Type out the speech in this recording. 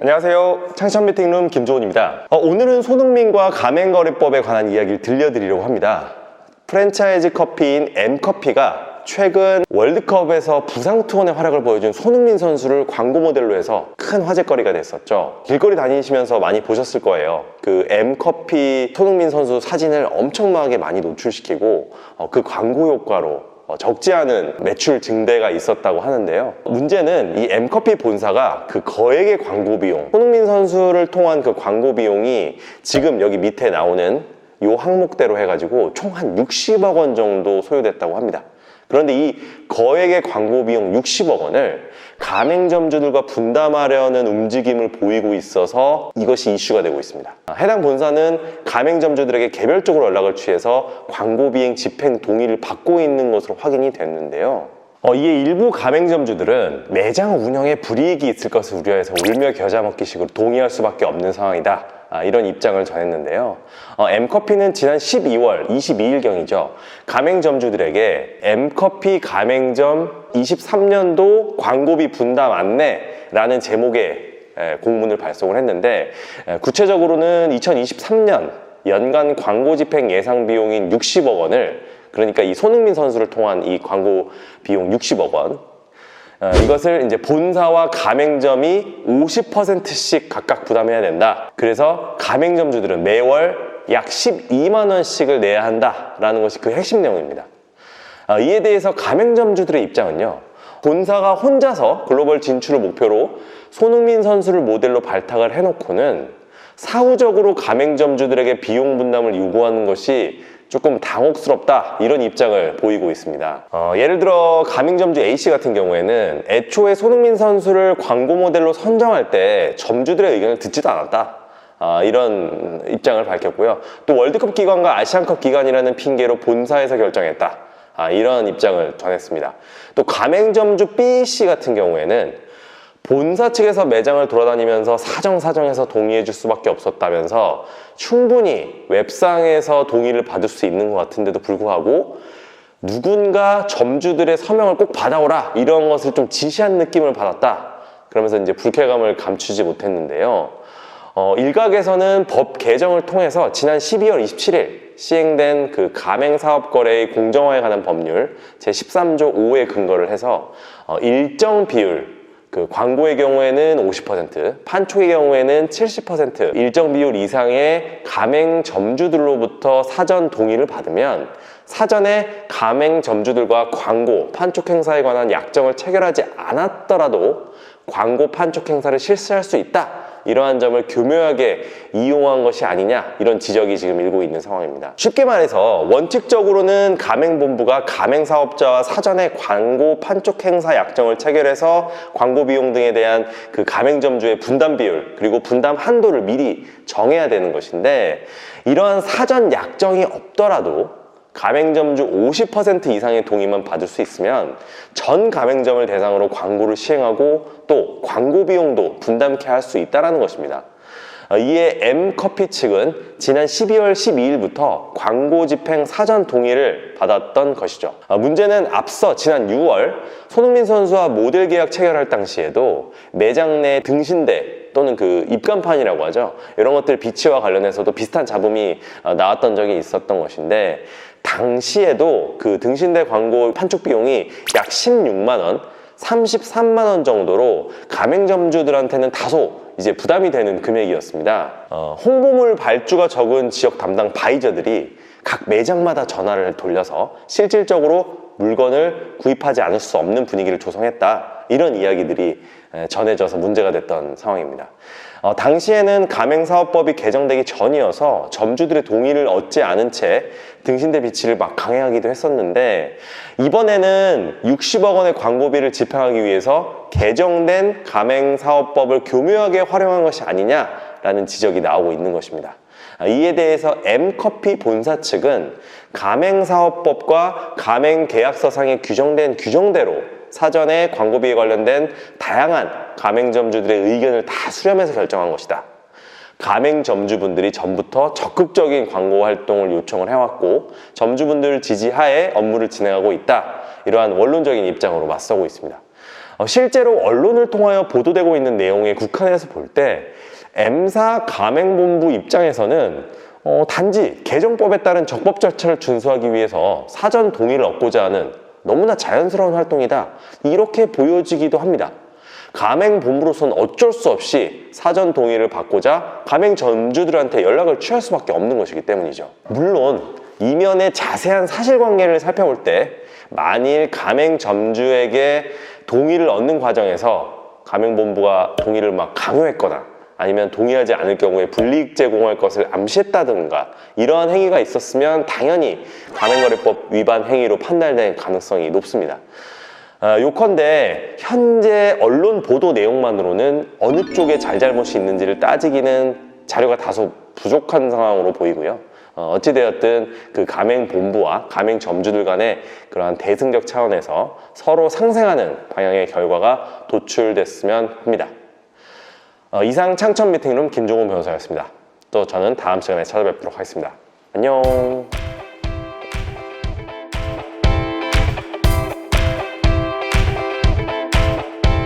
안녕하세요. 창천미팅룸 김조은입니다. 오늘은 손흥민과 가맹거래법에 관한 이야기를 들려드리려고 합니다. 프랜차이즈 커피인 M커피가 최근 월드컵에서 부상투혼의 활약을 보여준 손흥민 선수를 광고 모델로 해서 큰 화제거리가 됐었죠. 길거리 다니시면서 많이 보셨을 거예요. 그 M커피 손흥민 선수 사진을 엄청나게 많이 노출시키고 그 광고 효과로 적지 않은 매출 증대가 있었다고 하는데요. 문제는 이 M커피 본사가 그 거액의 광고 비용, 손흥민 선수를 통한 그 광고 비용이 지금 여기 밑에 나오는 이 항목대로 해가지고 총 한 60억 원 정도 소요됐다고 합니다. 그런데 이 거액의 광고 비용 60억 원을 가맹점주들과 분담하려는 움직임을 보이고 있어서 이것이 이슈가 되고 있습니다. 해당 본사는 가맹점주들에게 개별적으로 연락을 취해서 광고 비행 집행 동의를 받고 있는 것으로 확인이 됐는데요. 이에 일부 가맹점주들은 매장 운영에 불이익이 있을 것을 우려해서 울며 겨자 먹기식으로 동의할 수밖에 없는 상황이다. 이런 입장을 전했는데요. M커피는 지난 12월 22일경이죠. 가맹점주들에게 M커피 가맹점 23년도 광고비 분담 안내라는 제목의 공문을 발송을 했는데, 구체적으로는 2023년 연간 광고 집행 예상 비용인 60억 원을, 그러니까 이 손흥민 선수를 통한 이 광고 비용 60억 원, 이것을 이제 본사와 가맹점이 50%씩 각각 부담해야 된다. 그래서 가맹점주들은 매월 약 12만 원씩을 내야 한다라는 것이 그 핵심 내용입니다. 이에 대해서 가맹점주들의 입장은요, 본사가 혼자서 글로벌 진출을 목표로 손흥민 선수를 모델로 발탁을 해놓고는 사후적으로 가맹점주들에게 비용 분담을 요구하는 것이 조금 당혹스럽다, 이런 입장을 보이고 있습니다. 예를 들어 가맹점주 A씨 같은 경우에는 애초에 손흥민 선수를 광고 모델로 선정할 때 점주들의 의견을 듣지도 않았다, 이런 입장을 밝혔고요. 또 월드컵 기간과 아시안컵 기간이라는 핑계로 본사에서 결정했다, 이런 입장을 전했습니다. 또 가맹점주 B씨 같은 경우에는 본사 측에서 매장을 돌아다니면서 사정사정해서 동의해 줄 수밖에 없었다면서 충분히 웹상에서 동의를 받을 수 있는 것 같은데도 불구하고 누군가 점주들의 서명을 꼭 받아오라, 이런 것을 좀 지시한 느낌을 받았다, 그러면서 이제 불쾌감을 감추지 못했는데요. 일각에서는 법 개정을 통해서 지난 12월 27일 시행된 그 가맹사업거래의 공정화에 관한 법률 제13조 5에 근거를 해서 일정 비율, 그 광고의 경우에는 50%, 판촉의 경우에는 70% 일정 비율 이상의 가맹점주들로부터 사전 동의를 받으면 사전에 가맹점주들과 광고, 판촉 행사에 관한 약정을 체결하지 않았더라도 광고, 판촉 행사를 실시할 수 있다, 이러한 점을 교묘하게 이용한 것이 아니냐, 이런 지적이 지금 일고 있는 상황입니다. 쉽게 말해서 원칙적으로는 가맹본부가 가맹사업자와 사전에 광고, 판촉 행사 약정을 체결해서 광고 비용 등에 대한 그 가맹점주의 분담 비율, 그리고 분담 한도를 미리 정해야 되는 것인데, 이러한 사전 약정이 없더라도 가맹점주 50% 이상의 동의만 받을 수 있으면 전 가맹점을 대상으로 광고를 시행하고 또 광고 비용도 분담케 할 수 있다는 것입니다. 이에 M커피 측은 지난 12월 12일부터 광고 집행 사전 동의를 받았던 것이죠. 문제는 앞서 지난 6월 손흥민 선수와 모델 계약 체결할 당시에도 매장 내 등신대 또는 그 입간판이라고 하죠, 이런 것들 비치와 관련해서도 비슷한 잡음이 나왔던 적이 있었던 것인데, 당시에도 그 등신대 광고 판촉 비용이 약 16만 원, 33만 원 정도로 가맹점주들한테는 다소 이제 부담이 되는 금액이었습니다. 홍보물 발주가 적은 지역 담당 바이저들이 각 매장마다 전화를 돌려서 실질적으로 물건을 구입하지 않을 수 없는 분위기를 조성했다, 이런 이야기들이 전해져서 문제가 됐던 상황입니다. 당시에는 가맹사업법이 개정되기 전이어서 점주들의 동의를 얻지 않은 채 등신대 비치를 막 강행하기도 했었는데, 이번에는 60억 원의 광고비를 집행하기 위해서 개정된 가맹사업법을 교묘하게 활용한 것이 아니냐라는 지적이 나오고 있는 것입니다. 이에 대해서 M커피 본사 측은 가맹사업법과 가맹계약서상에 규정된 규정대로 사전에 광고비에 관련된 다양한 가맹점주들의 의견을 다 수렴해서 결정한 것이다. 가맹점주분들이 전부터 적극적인 광고 활동을 요청을 해왔고 점주분들 지지하에 업무를 진행하고 있다, 이러한 원론적인 입장으로 맞서고 있습니다. 실제로 언론을 통하여 보도되고 있는 내용에 국한해서 볼 때 M사 가맹본부 입장에서는 단지 개정법에 따른 적법 절차를 준수하기 위해서 사전 동의를 얻고자 하는 너무나 자연스러운 활동이다, 이렇게 보여지기도 합니다. 가맹본부로서는 어쩔 수 없이 사전 동의를 받고자 가맹점주들한테 연락을 취할 수밖에 없는 것이기 때문이죠. 물론 이면의 자세한 사실관계를 살펴볼 때 만일 가맹점주에게 동의를 얻는 과정에서 가맹본부가 동의를 막 강요했거나 아니면 동의하지 않을 경우에 불이익 제공할 것을 암시했다든가 이러한 행위가 있었으면 당연히 가맹거래법 위반 행위로 판단될 가능성이 높습니다. 요컨대 현재 언론 보도 내용만으로는 어느 쪽에 잘잘못이 있는지를 따지기는 자료가 다소 부족한 상황으로 보이고요. 어찌되었든 그 가맹본부와 가맹점주들 간의 그러한 대승적 차원에서 서로 상생하는 방향의 결과가 도출됐으면 합니다. 이상 창천 미팅룸 김종훈 변호사였습니다. 또 저는 다음 시간에 찾아뵙도록 하겠습니다. 안녕.